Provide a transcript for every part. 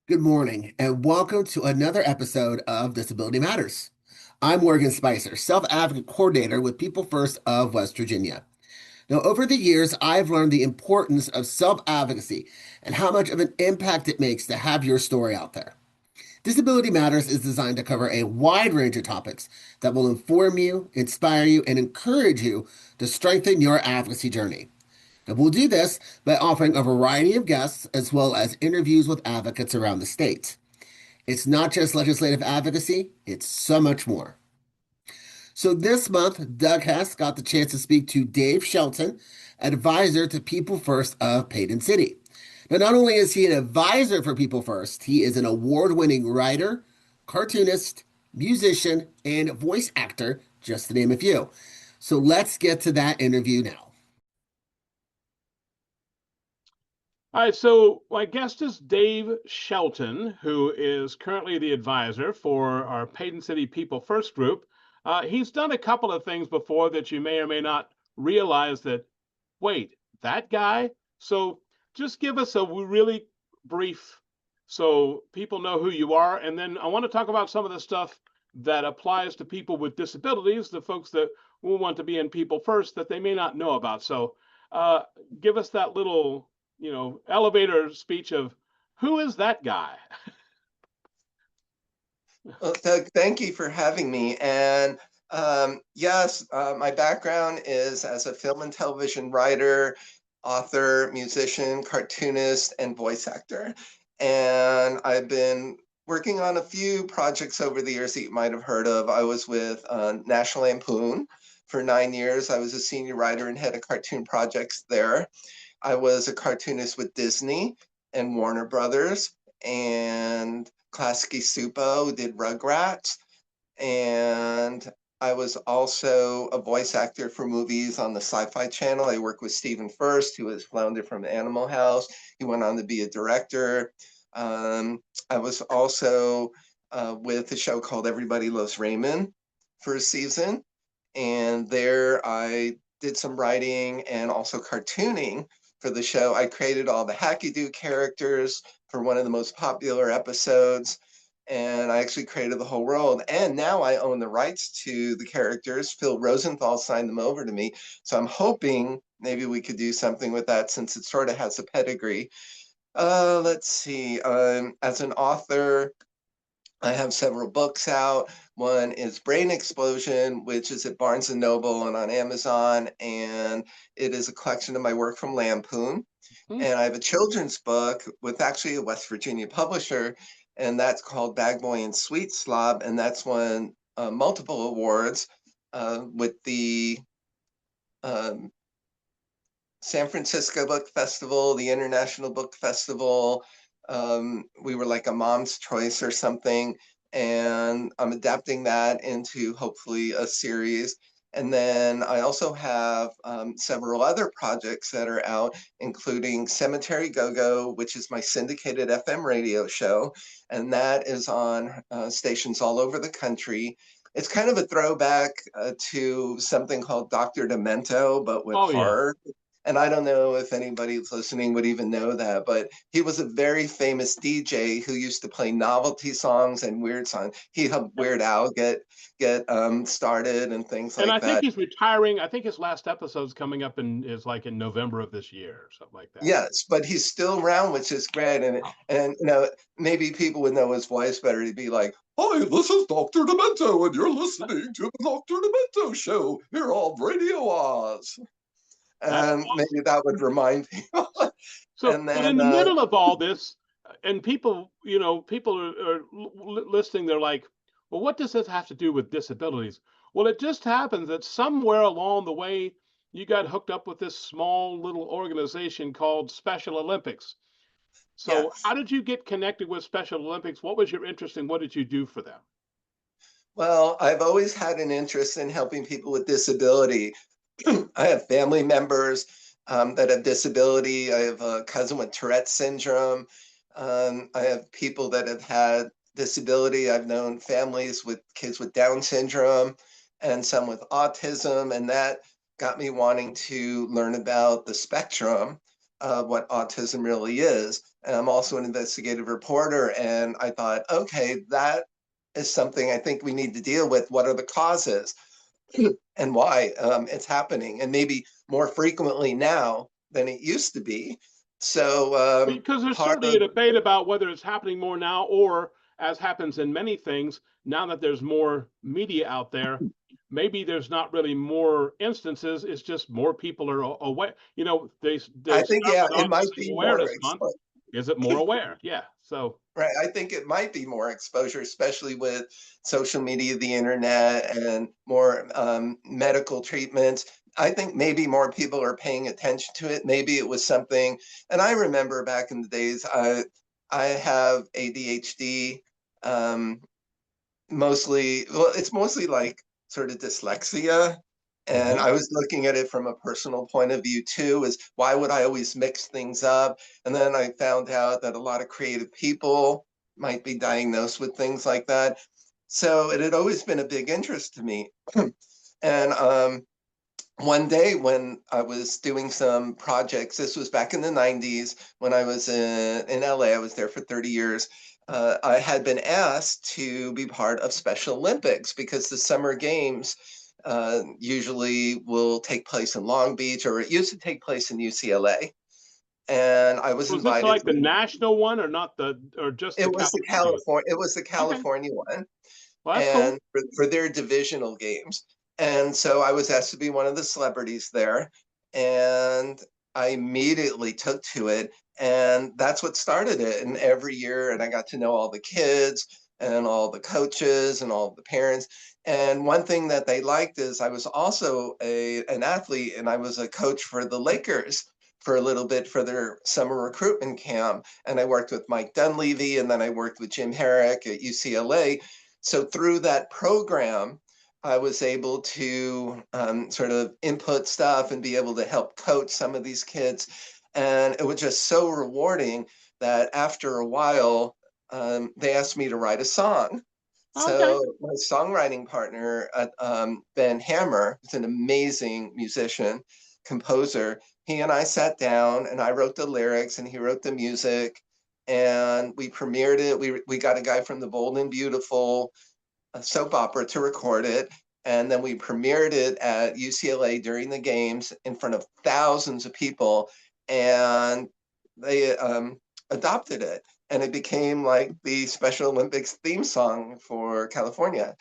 Good morning, and welcome to another episode of Disability Matters. I'm Morgan Spicer, Self Advocate Coordinator with People First of West Virginia. Now, over the years, I've learned the importance of self advocacy and how much of an impact it makes to have your story out there. Disability Matters is designed to cover a wide range of topics that will inform you, inspire you, and encourage you to strengthen your advocacy journey. And we'll do this by offering a variety of guests as well as interviews with advocates around the state. It's not just legislative advocacy, it's so much more. So this month, Doug Hess got the chance to speak to Dave Shelton, advisor to People First of Paden City. Now, not only is he an advisor for People First, he is an award-winning writer, cartoonist, musician, and voice actor, just to name a few. So let's get to that interview now. All right, so my guest is Dave Shelton, who is currently the advisor for our Paden City People First group. He's done a couple of things before that you may or may not realize that, wait, that guy? So just give us a really brief so people know who you are. And then I want to talk about some of the stuff that applies to people with disabilities, the folks that will want to be in People First that they may not know about. So uh, give us that little elevator speech of who is that guy? Well, Doug, thank you for having me. And yes, my background is as a film and television writer, author, musician, cartoonist, and voice actor. And I've been working on a few projects over the years that you might have heard of. I was with National Lampoon for 9 years. I was a senior writer and head of cartoon projects there. I was a cartoonist with Disney and Warner Brothers and Klasky Supo did Rugrats. And I was also a voice actor for movies on the Sci-Fi Channel. I worked with Stephen Furst, who was Flounder from Animal House. He went on to be a director. I was also with a show called Everybody Loves Raymond for a season. And there I did some writing and also cartooning for the show. I created all the Hacky Doo characters for one of the most popular episodes. And I actually created the whole world. And now I own the rights to the characters. Phil Rosenthal signed them over to me. So I'm hoping maybe we could do something with that since it sort of has a pedigree. Let's see. As an author, I have several books out. One is Brain Explosion, which is at Barnes and Noble and on Amazon. And it is a collection of my work from Lampoon. Hmm. And I have a children's book with actually a West Virginia publisher, and that's called Bag Boy and Sweet Slob. And that's won multiple awards with the um, San Francisco Book Festival, the International Book Festival. We were like a mom's choice or something. And I'm adapting that into hopefully a series. And then I also have several other projects that are out, including Cemetery Go-Go, which is my syndicated FM radio show. And that is on stations all over the country. It's kind of a throwback to something called Dr. Demento, but with Oh yeah. horror. And I don't know if anybody who's listening would even know that, but he was a very famous DJ who used to play novelty songs and weird songs. He helped Weird Al get started and things And I like think that. he's retiring. I think his last episode's coming up in November of this year or something like that. Yes, but he's still around, which is great. Oh. And maybe people would know his voice better. He'd be like, "Hi, this is Dr. Demento, and you're listening to the Dr. Demento Show here on Radio Oz." That's And awesome. maybe that would remind people. So, And but in then the middle of all this, and people are listening, they're like, well, what does this have to do with disabilities? Well, it just happens that somewhere along the way, you got hooked up with this small little organization called Special Olympics. So, yes. how did you get connected with Special Olympics? What was your interest and what did you do for them? Well, I've always had an interest in helping people with disability. I have family members that have disability. I have a cousin with Tourette syndrome. I have people that have had disability. I've known families with kids with Down syndrome and some with autism, and that got me wanting to learn about the spectrum what autism really is. And I'm also an investigative reporter, and I thought, okay, that is something I think we need to deal with. What are the causes and why it's happening, and maybe more frequently now than it used to be. So Because there's part certainly of a debate about whether it's happening more now, or, as happens in many things, now that there's more media out there, maybe there's not really more instances. It's just more people are aware. They I think, start yeah, with it might Autism be more Awareness Month. Is it more aware? Yeah. So right. I think it might be more exposure, especially with social media, the internet, and more medical treatments. I think maybe more people are paying attention to it. Maybe it was something, and I remember back in the days, I have ADHD, um, mostly, well, it's mostly like sort of dyslexia. And mhm. I was looking at it from a personal point of view too, is why would I always mix things up? And then I found out that a lot of creative people might be diagnosed with things like that. So it had always been a big interest to me. And one day when I was doing some projects, this was back in the 90s when I was in LA, I was there for 30 years. I had been asked to be part of Special Olympics because the Summer Games usually will take place in Long Beach, or it used to take place in UCLA. And I was Was this invited. like the national one, or not or just the It was the California one? California. It was the Okay. California one, Well, that's cool. and for their divisional games. And so I was asked to be one of the celebrities there. And I immediately took to it. And that's what started it. And every year, and I got to know all the kids and all the coaches and all the parents. And one thing that they liked is I was also an athlete, and I was a coach for the Lakers for a little bit for their summer recruitment camp. And I worked with Mike Dunleavy, and then I worked with Jim Herrick at UCLA. So through that program, I was able to sort of input stuff and be able to help coach some of these kids. And it was just so rewarding that after a while, they asked me to write a song. Okay. So my songwriting partner, Ben Hammer, is an amazing musician, composer. He and I sat down, and I wrote the lyrics and he wrote the music, and we premiered it. We got a guy from the Bold and Beautiful soap opera to record it. And then we premiered it at UCLA during the games in front of thousands of people. And they adopted it. And it became like the Special Olympics theme song for California.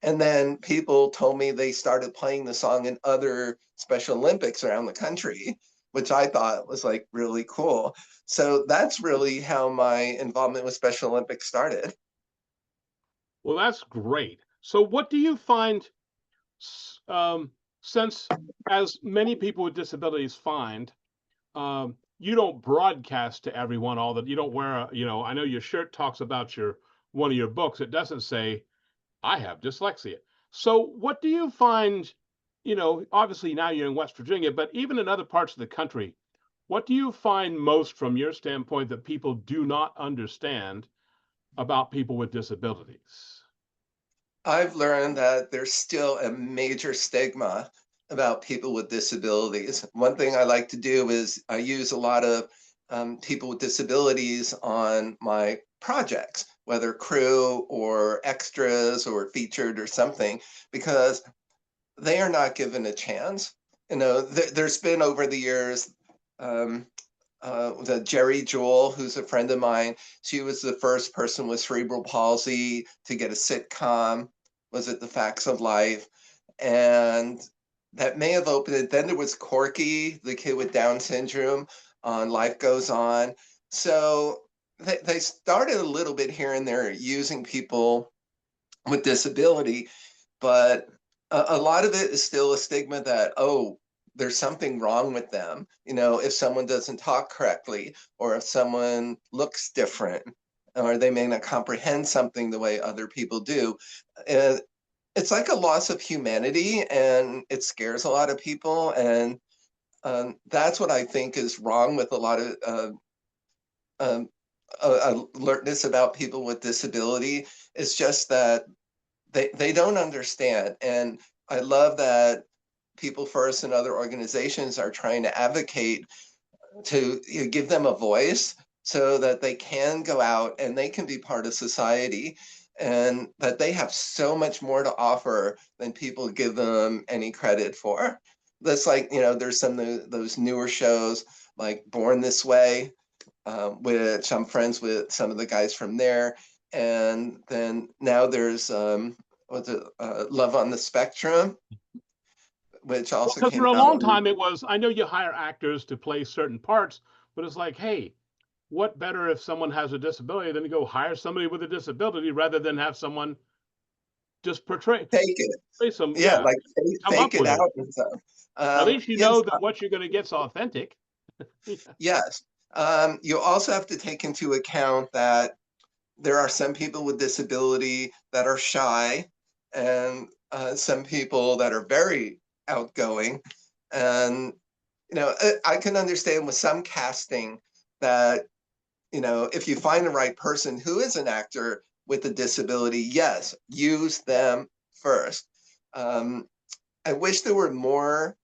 And then people told me they started playing the song in other Special Olympics around the country, which I thought was like really cool. So that's really how my involvement with Special Olympics started. Well, that's great. So, what do you find, since, as many people with disabilities find, you don't broadcast to everyone all that, you don't wear I know your shirt talks about your one of your books. It doesn't say I have dyslexia. So, what do you find? Obviously now you're in West Virginia, but even in other parts of the country, what do you find most from your standpoint that people do not understand about people with disabilities? I've learned that there's still a major stigma about people with disabilities. One thing I like to do is I use a lot of people with disabilities on my projects, whether crew or extras or featured or something, because they are not given a chance. There's been over the years um, the Jerry Jewell, who's a friend of mine. She was the first person with cerebral palsy to get a sitcom. Was it The Facts of Life? And that may have opened it. Then there was Corky, the kid with Down syndrome on Life Goes On. So they started a little bit here and there using people with disability, but a lot of it is still a stigma that, oh, there's something wrong with them. If someone doesn't talk correctly, or if someone looks different, or they may not comprehend something the way other people do. Uh, it's like a loss of humanity, and it scares a lot of people. And that's what I think is wrong with a lot of um, alertness about people with disability. It's just that they don't understand. And I love that People First and other organizations are trying to advocate to give them a voice so that they can go out and they can be part of society, and that they have so much more to offer than people give them any credit for. That's like, there's some of those newer shows like Born This Way, which I'm friends with some of the guys from there. And then now there's Love on the Spectrum, which Well, also because came for a out. long time it was, I know you hire actors to play certain parts, but it's like, hey, what better if someone has a disability than to go hire somebody with a disability rather than have someone just Fake it. play some, Yeah, yeah, like come fake up it with it. out and stuff. At least you Yes, know that what you're going to get's authentic. Yeah. yes. You also have to take into account that there are some people with disability that are shy, and some people that are very outgoing. And I can understand with some casting that, if you find the right person who is an actor with a disability, yes, use them first. Um, I wish there were more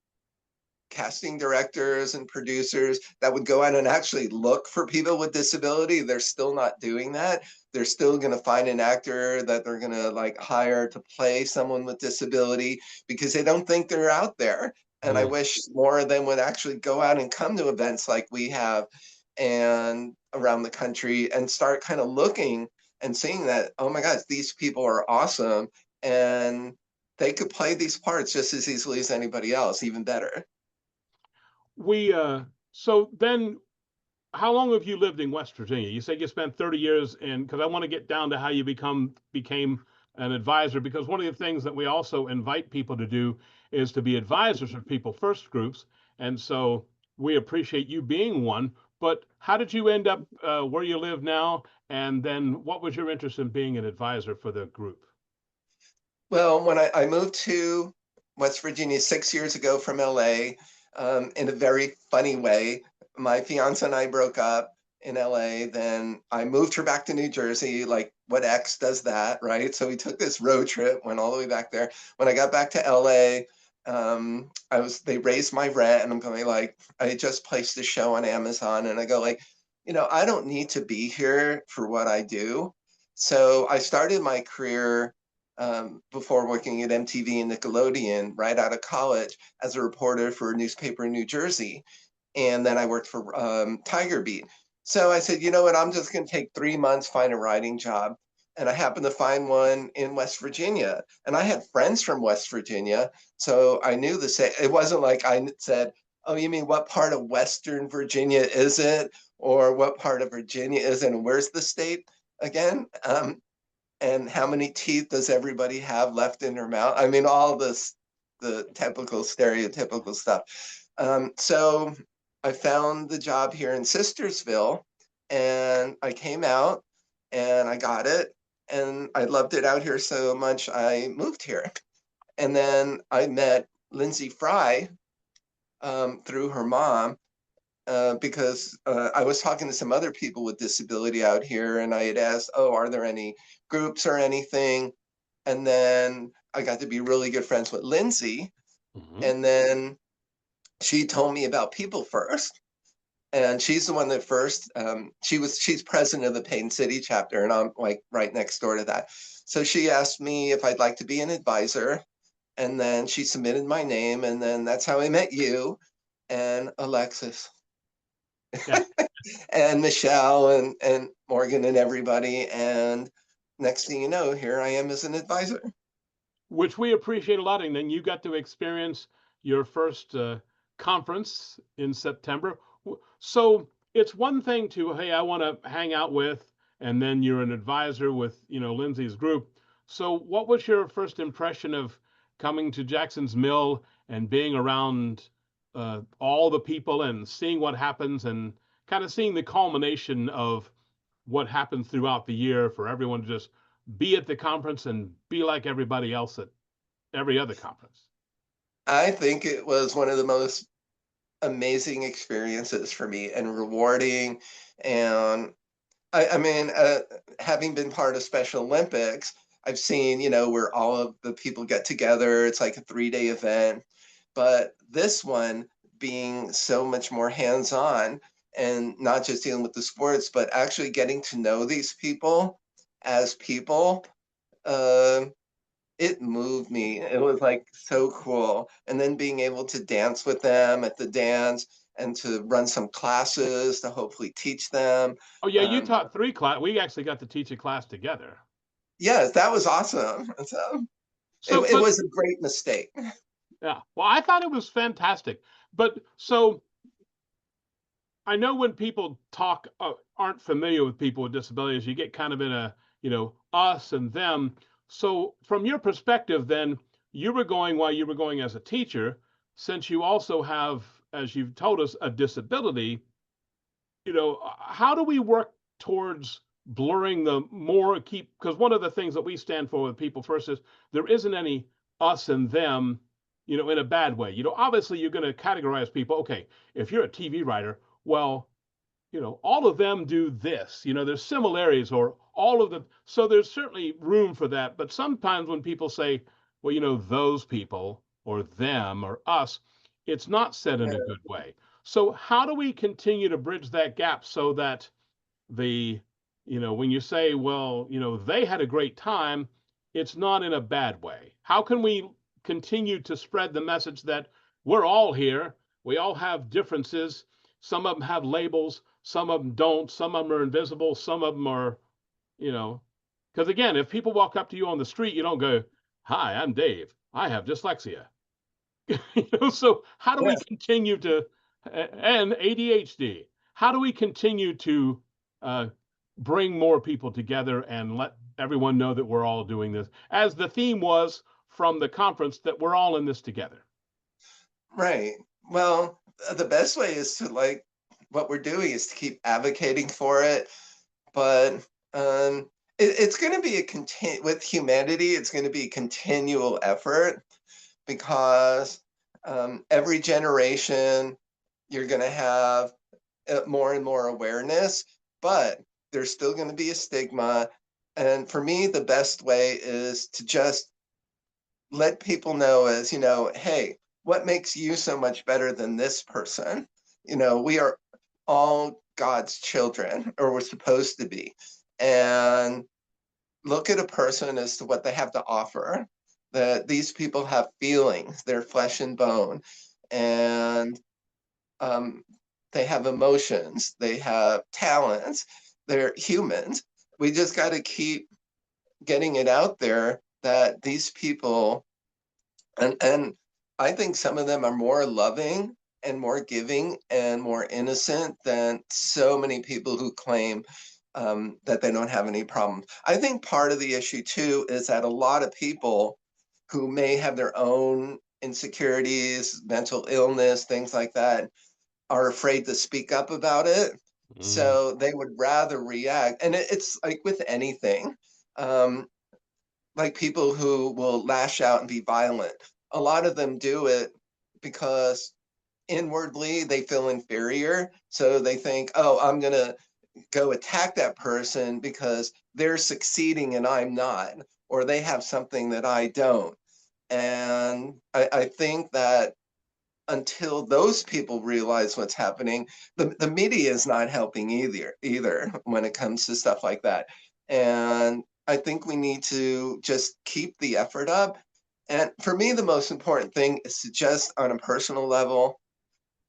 casting directors and producers that would go out and actually look for people with disability. They're still not doing that. They're still going to find an actor that they're going to like hire to play someone with disability because they don't think they're out there. And I Mm. wish more of them would actually go out and come to events like we have and around the country and start kind of looking and seeing that, oh my gosh, these people are awesome, and they could play these parts just as easily as anybody else, even better. We, so then how long have you lived in West Virginia? You said you spent 30 years in, because I want to get down to how you became an advisor, because one of the things that we also invite people to do is to be advisors of people first groups. And so we appreciate you being one. But how did you end up where you live now? And then what was your interest in being an advisor for the group? Well, when I moved to West Virginia 6 years ago from LA, in a very funny way, my fiance and I broke up in LA. Then I moved her back to New Jersey, like what ex does that, right? So we took this road trip, went all the way back there. When I got back to LA, they raised my rent, and I'm going like, I just placed a show on Amazon, and I go like, I don't need to be here for what I do. So I started my career before working at MTV and Nickelodeon right out of college as a reporter for a newspaper in New Jersey. And then I worked for Tiger Beat. So I said, you know what, I'm just going to take 3 months, find a writing job. And I happened to find one in West Virginia. And I had friends from West Virginia. So I knew the same. It wasn't like I said, oh, you mean what part of Western Virginia is it? Or what part of Virginia is it? And where's the state again? And how many teeth does everybody have left in their mouth? I mean, all this, the typical stereotypical stuff. So I found the job here in Sistersville, and I came out and I got it, and I loved it out here so much I moved here. And then I met Lindsay Fry through her mom, because I was talking to some other people with disability out here, and I had asked, "Oh, are there any groups or anything?" And then I got to be really good friends with Lindsay, Mhm. and then she told me about People First, and she's the one that first. She's president of the Paden City chapter, and I'm like right next door to that. So she asked me if I'd like to be an advisor, and then she submitted my name, and then that's how I met you and Alexis Yeah. and Michelle and Morgan and everybody. And next thing you know, here I am as an advisor. Which we appreciate a lot. And then you got to experience your first conference in September. So it's one thing to, hey, I want to hang out with, and then you're an advisor with, Lindsay's group. So what was your first impression of coming to Jackson's Mill and being around all the people and seeing what happens and kind of seeing the culmination of what happens throughout the year for everyone to just be at the conference and be like everybody else at every other conference. I think it was one of the most amazing experiences for me and rewarding. And I mean, having been part of Special Olympics, I've seen, where all of the people get together. It's like a 3-day event. But this one, being so much more hands-on and not just dealing with the sports, but actually getting to know these people as people. Uh, it moved me. It was like so cool. And then being able to dance with them at the dance and to run some classes to hopefully teach them. Oh yeah, you Um, taught 3 class. We actually got to teach a class together. yes, that was awesome. So So, it but was a great mistake. yeah, well, I thought it was fantastic. But so I know when people talk aren't familiar with people with disabilities, you get kind of in a, us and them. So from your perspective, then you were going while you were going as a teacher, since you also have, as you've told us, a disability. How do we work towards blurring the more keep? Because one of the things that we stand for with people first is there isn't any us and them, in a bad way. Obviously you're going to categorize people. Okay, if you're a TV writer, well, all of them do this. There's similarities or all of them. So there's certainly room for that. But sometimes when people say, well, those people or them or us, it's not said in a good way. So how do we continue to bridge that gap so that the, when you say, well, they had a great time, it's not in a bad way? How can we continue to spread the message that we're all here, we all have differences, some of them have labels, some of them don't, some of them are invisible, some of them are, you know, because again, if people walk up to you on the street, you don't go, hi, I'm Dave, I have dyslexia. So how do we Yes. continue to, and ADHD, how do we continue to uh, bring more people together and let everyone know that we're all doing this, as the theme was from the conference, that we're all in this together? Right. Well, the best way is to like what we're doing is to keep advocating for it. But it's going to be with humanity, it's going to be a continual effort because every generation you're going to have more and more awareness, but there's still going to be a stigma. And for me, the best way is to just let people know is, hey, what makes you so much better than this person? We are all God's children, or we're supposed to be. And look at a person as to what they have to offer. That these people have feelings, they're flesh and bone, and um, they have emotions, they have talents, they're humans. We just got to keep getting it out there that these people, and I think some of them are more loving and more giving and more innocent than so many people who claim that they don't have any problems. I think part of the issue too is that a lot of people who may have their own insecurities, mental illness, things like that, are afraid to speak up about it. Mm. So they would rather react. And it's like with anything. Um, like people who will lash out and be violent. A lot of them do it because inwardly they feel inferior. So they think, oh, I'm going to go attack that person because they're succeeding and I'm not, or they have something that I don't. And I think that until those people realize what's happening, the media is not helping either when it comes to stuff like that. And I think we need to just keep the effort up. And for me, the most important thing is to just on a personal level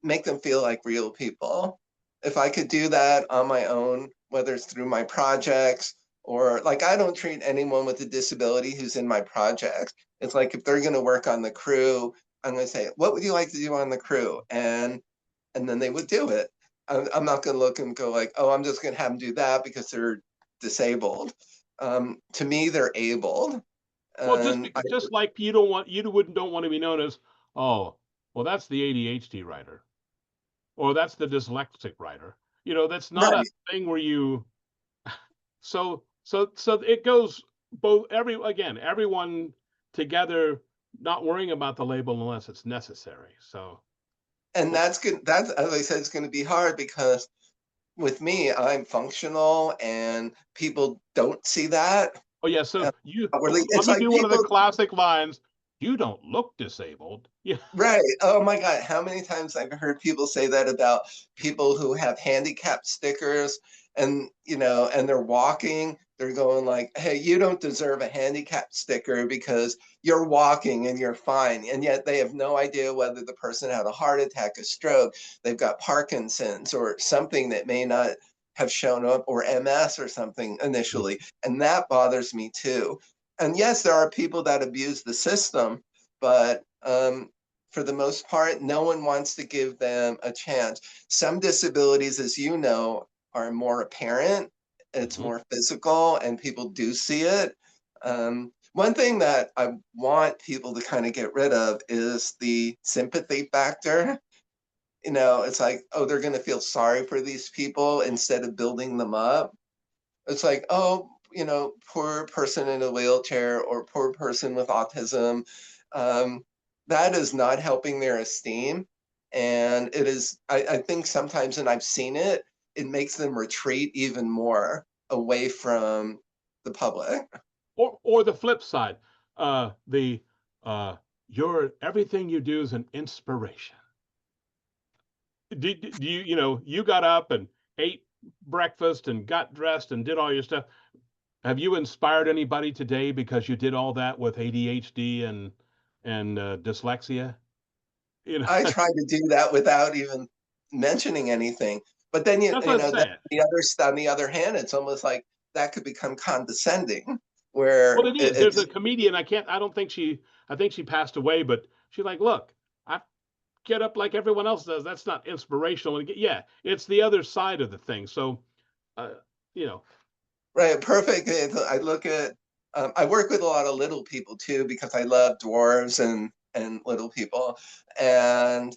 make them feel like real people. If I could do that on my own, whether it's through my projects or like I don't treat anyone with a disability who's in my project. It's like if they're going to work on the crew, I'm going to say, "What would you like to do on the crew?" And then they would do it. I'm not going to look and go like, "Oh, I'm just going to have them do that because they're disabled." To me, they're abled, Well, just and just like you don't want to be known as, oh, well, that's the ADHD writer, or that's the dyslexic writer. That's not a right. thing where you. So it goes both, everyone together, not worrying about the label unless it's necessary. So, And that's good. That's as I said, it's going to be hard because with me, I'm functional and people don't see that. oh yeah, Uh, so Outwardly, let it's me like do one of the people, classic lines. You don't look disabled. Yeah. Right. Oh my God. How many times I've heard people say that about people who have handicap stickers and, and they're walking, they're going like, hey, you don't deserve a handicap sticker because you're walking and you're fine. And yet they have no idea whether the person had a heart attack, a stroke, they've got Parkinson's or something that may not have shown up, or MS or something initially. And that bothers me too. And yes, there are people that abuse the system, but for the most part, no one wants to give them a chance. Some disabilities, as you know, are more apparent. It's Mhm. more physical, and people do see it. One thing that I want people to kind of get rid of is the sympathy factor. It's like, oh, they're going to feel sorry for these people instead of building them up. It's like, oh, poor person in a wheelchair or poor person with autism. Um, that is not helping their esteem. And it is, I think sometimes, and I've seen it, it makes them retreat even more away from the public. Or the flip side, the your everything you do is an inspiration. Do you you got up and ate breakfast and got dressed and did all your stuff? Have you inspired anybody today because you did all that with ADHD and dyslexia? You know, I try to do that without even mentioning anything. But then that's what I'm then saying. on the other hand, it's almost like that could become condescending, Well, where it is. There's a comedian. I don't think she. I think she passed away, but she's like, look, I get up like everyone else does. That's not inspirational. Yeah, it's the other side of the thing. So, uh, you know, right, perfect. I look at, I work with a lot of little people too because I love dwarves and little people, and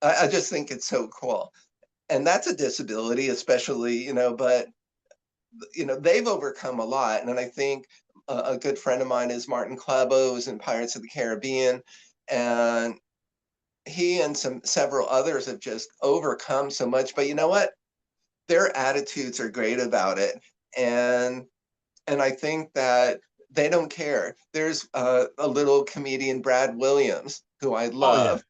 I just think it's so cool. And that's a disability, especially, but they've overcome a lot. And I think a good friend of mine is Martin Clabo, who's in Pirates of the Caribbean, and he and several others have just overcome so much. But you know what? Their attitudes are great about it, and I think that they don't care. There's a little comedian, Brad Williams, who I oh yeah. love.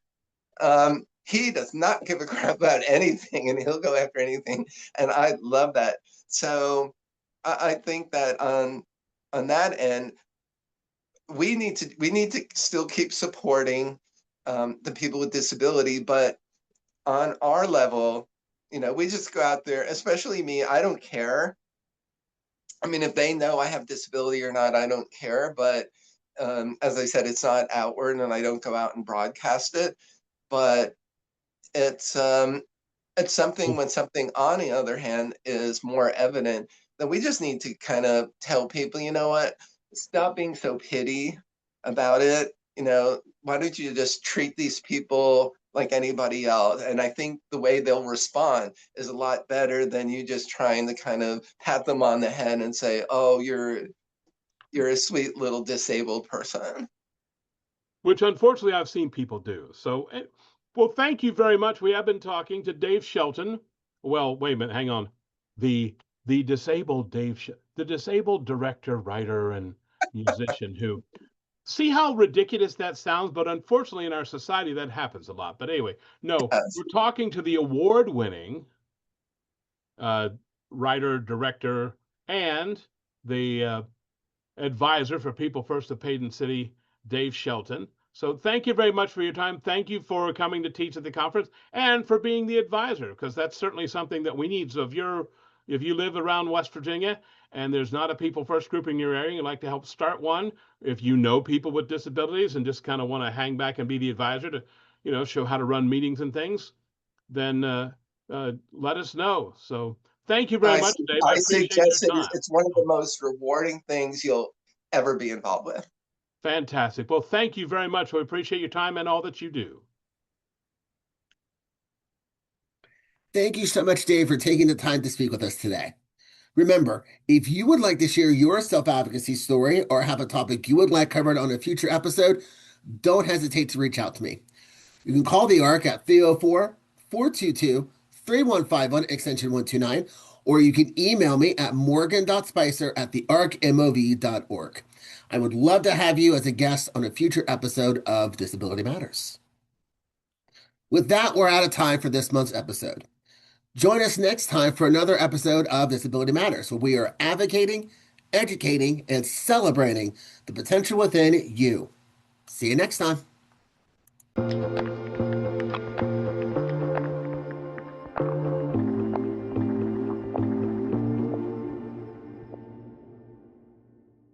He does not give a crap about anything, and he'll go after anything, and I love that. So I think that on that end, we need to still keep supporting the people with disability, but on our level, we just go out there. Especially me, I don't care. I mean, if they know I have disability or not, I don't care. But as I said, it's not outward, and I don't go out and broadcast it. But it's um, it's something, when something on the other hand is more evident, then we just need to kind of tell people, you know what, stop being so pity about it. Why don't you just treat these people like anybody else? And I think the way they'll respond is a lot better than you just trying to kind of pat them on the head and say, oh, you're a sweet little disabled person. Which unfortunately I've seen people do. So, well, thank you very much. We have been talking to Dave Shelton. Well, wait a minute, hang on. The the disabled the disabled director, writer, and musician who see how ridiculous that sounds, but unfortunately in our society that happens a lot. But anyway, no, Yes. we're talking to the award-winning uh, writer, director, and the advisor for People First of Paden City, Dave Shelton. So thank you very much for your time. Thank you for coming to teach at the conference and for being the advisor, because that's certainly something that we need. So if you live around West Virginia and there's not a People First group in your area, you'd like to help start one, if you know people with disabilities and just kind of want to hang back and be the advisor to, show how to run meetings and things, then let us know. So thank you very I, much, Dave. I I appreciate your suggest time. it's one of the most rewarding things you'll ever be involved with. Fantastic. Well, thank you very much. We appreciate your time and all that you do. Thank you so much, Dave, for taking the time to speak with us today. Remember, if you would like to share your self-advocacy story or have a topic you would like covered on a future episode, don't hesitate to reach out to me. You can call the ARC at 304-422-3151 extension 129, or you can email me at morgan.spicer@thearcmov.org. I would love to have you as a guest on a future episode of Disability Matters. With that, we're out of time for this month's episode. Join us next time for another episode of Disability Matters, where we are advocating, educating, and celebrating the potential within you. See you next time.